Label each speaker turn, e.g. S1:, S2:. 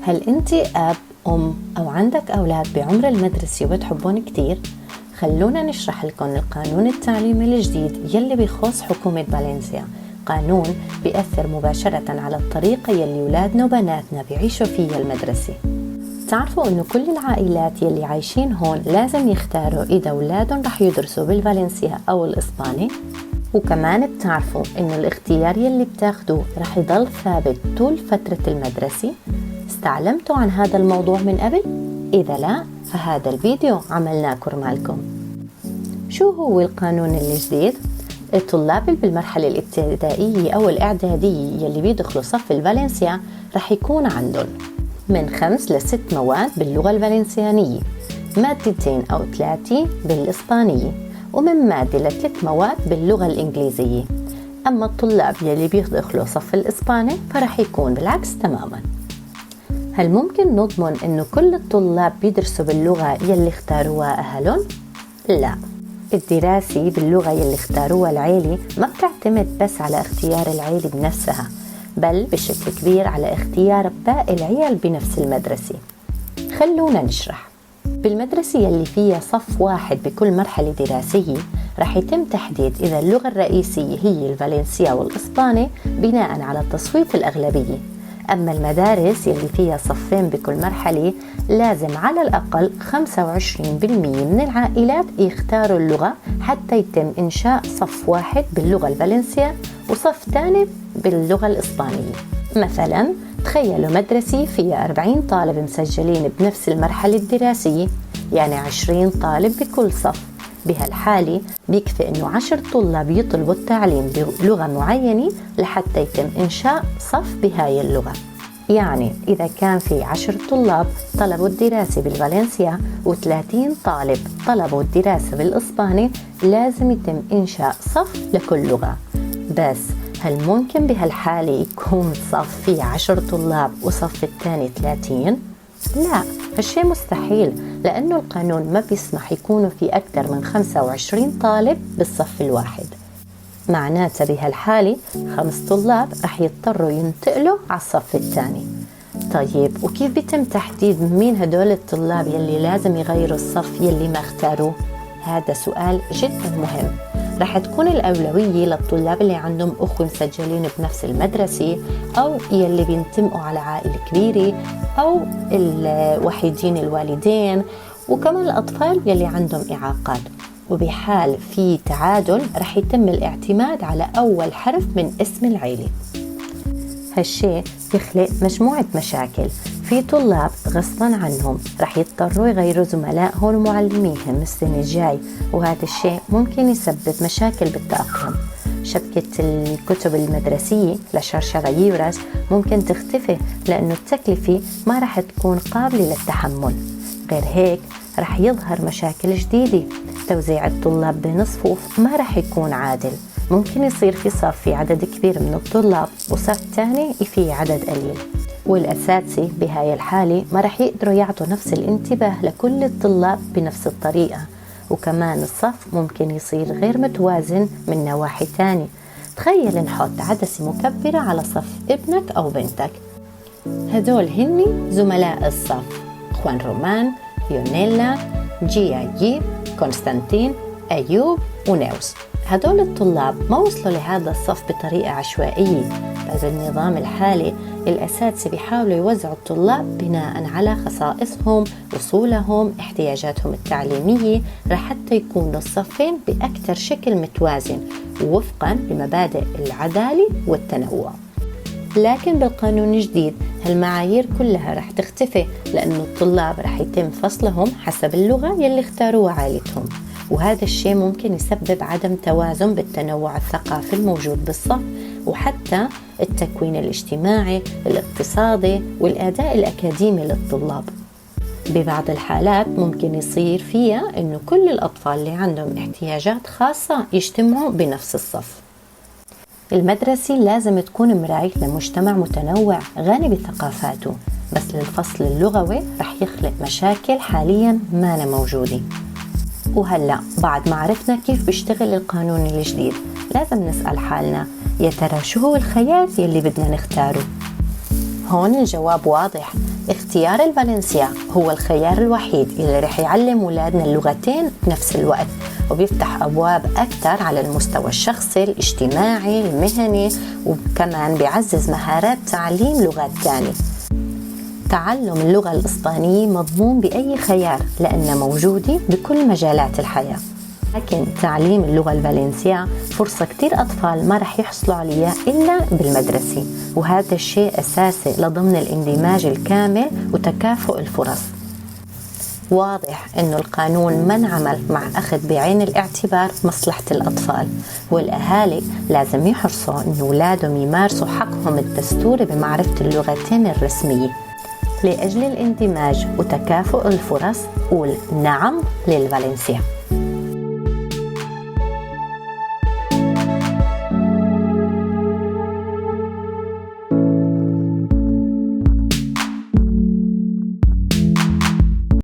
S1: هل أنت أب، أم أو عندك أولاد بعمر المدرسة وبتحبون كتير؟ خلونا نشرح لكم القانون التعليمي الجديد يلي بيخص حكومة فالنسيا. قانون بيأثر مباشرة على الطريقة يلي ولادنا وبناتنا بيعيشوا فيها المدرسة. تعرفوا إنه كل العائلات يلي عايشين هون لازم يختاروا إذا أولادهم رح يدرسوا بالفالنسيا أو الإسباني، وكمان بتعرفوا إنه الاختيار يلي بتاخدوه رح يضل ثابت طول فترة المدرسة. استعلمتوا عن هذا الموضوع من قبل؟ إذا لا فهذا الفيديو عملناه كرمالكم. شو هو القانون الجديد؟ الطلاب اللي بالمرحلة الابتدائية أو الإعدادية يلي بيدخلوا صف الفالنسيا رح يكون عندهم من 5 ل6 مواد باللغة الفالنسيانية، 2 أو 3 بالإسبانية، ومن مادة ل3 مواد باللغة الإنجليزية. أما الطلاب يلي بيدخلوا صف الإسباني فرح يكون بالعكس تماما. هل ممكن نضمن إنه كل الطلاب بيدرسوا باللغة يلي اختاروها أهلهم؟ لا، الدراسة باللغة يلي اختاروها العيلة ما بتعتمد بس على اختيار العيلة بنفسها، بل بشكل كبير على اختيار باقي العيال بنفس المدرسة. خلونا نشرح. بالمدرسة يلي فيها صف واحد بكل مرحلة دراسية رح يتم تحديد إذا اللغة الرئيسية هي الفالنسيا والإسباني بناء على تصويت الأغلبية. أما المدارس يلي فيها صفين بكل مرحلة لازم على الأقل 25% من العائلات يختاروا اللغة حتى يتم إنشاء صف واحد باللغة الفالنسيا وصف ثاني باللغة الإسبانية. مثلا تخيلوا مدرسة فيها 40 طالب مسجلين بنفس المرحلة الدراسية، يعني 20 طالب بكل صف. بهالحالة بيكفي إنه 10 طلاب يطلبوا التعليم بلغة معينة لحتى يتم إنشاء صف بهاي اللغة. يعني إذا كان في 10 طلاب طلبوا الدراسة بالفالنسيا و30 طالب طلبوا الدراسة بالإسباني لازم يتم إنشاء صف لكل لغة. بس هل ممكن بهالحالة يكون صف فيه 10 طلاب وصف الثاني 30؟ لا، هالشي مستحيل، لأنه القانون ما بيسمح يكونوا في أكثر من 25 طالب بالصف الواحد. معناتها بهالحالة 5 طلاب رح يضطروا ينتقلوا على الصف الثاني. طيب وكيف بيتم تحديد مين هدول الطلاب يلي لازم يغيروا الصف يلي ما اختاروه؟ هذا سؤال جدا مهم. رح تكون الأولوية للطلاب اللي عندهم أخوة مسجلين بنفس المدرسة، أو يلي بينتموا على عائلة كبيرة، أو الوحيدين الوالدين، وكمان الأطفال يلي عندهم إعاقات. وبحال في تعادل رح يتم الاعتماد على أول حرف من اسم العيلة. هالشي يخلق مجموعة مشاكل. في طلاب غصبا عنهم رح يضطروا يغيروا زملائهم ومعلميهم السنة الجاي، وهذا الشيء ممكن يسبب مشاكل بالتأقلم. شبكة الكتب المدرسية لشرشريورس ممكن تختفي لأنه التكلفة ما رح تكون قابلة للتحمل. غير هيك رح يظهر مشاكل جديدة. توزيع الطلاب بين الصفوف ما رح يكون عادل. ممكن يصير في صف في عدد كبير من الطلاب وصف تاني فيه عدد قليل، والأساتذة بهاي الحالة ما رح يقدروا يعطوا نفس الانتباه لكل الطلاب بنفس الطريقة. وكمان الصف ممكن يصير غير متوازن من نواحي تاني. تخيل نحط عدسة مكبرة على صف ابنك أو بنتك. هدول هني زملاء الصف: خوان رومان، ليونيلا، جياجي، كونستانتين، أيوب ونيوس. هدول الطلاب ما وصلوا لهذا الصف بطريقة عشوائية، بل بالنظام الحالي الأساتذة بيحاولوا يوزعوا الطلاب بناء على خصائصهم، وصولهم، احتياجاتهم التعليمية، لحتى يكونوا الصفين بأكثر شكل متوازن وفقا لمبادئ العدالة والتنوع. لكن بالقانون الجديد هالمعايير كلها رح تختفي، لأنه الطلاب رح يتم فصلهم حسب اللغة يلي اختاروها عائلتهم، وهذا الشيء ممكن يسبب عدم توازن بالتنوع الثقافي الموجود بالصف، وحتى التكوين الاجتماعي، الاقتصادي، والأداء الأكاديمي للطلاب. ببعض الحالات ممكن يصير فيها إنه كل الأطفال اللي عندهم احتياجات خاصة يجتمعوا بنفس الصف. المدرسة لازم تكون مراية لمجتمع متنوع غني بثقافاته، بس للفصل اللغوي رح يخلق مشاكل حاليا ما موجودة. وهلأ بعد ما عرفنا كيف بيشتغل القانون الجديد لازم نسأل حالنا: يا ترى شو هو الخيار يلي بدنا نختاره؟ هون الجواب واضح، اختيار الفالنسيا هو الخيار الوحيد اللي رح يعلم أولادنا اللغتين بنفس الوقت، وبيفتح أبواب أكثر على المستوى الشخصي، الاجتماعي، المهني، وكمان بيعزز مهارات تعليم لغات تانية. تعلم اللغة الإسبانية مضمون بأي خيار لأنها موجودة بكل مجالات الحياة، لكن تعليم اللغة الفالنسية فرصة كتير أطفال ما رح يحصلوا عليها إلا بالمدرسة، وهذا الشيء أساسي لضمن الاندماج الكامل وتكافؤ الفرص. واضح أنه القانون ما انعمل مع أخذ بعين الاعتبار مصلحة الأطفال، والأهالي لازم يحرصوا أن أولادهم يمارسوا حقهم الدستوري بمعرفة اللغتين الرسمية. لأجل الاندماج وتكافؤ الفرص قول نعم للفالنسيا.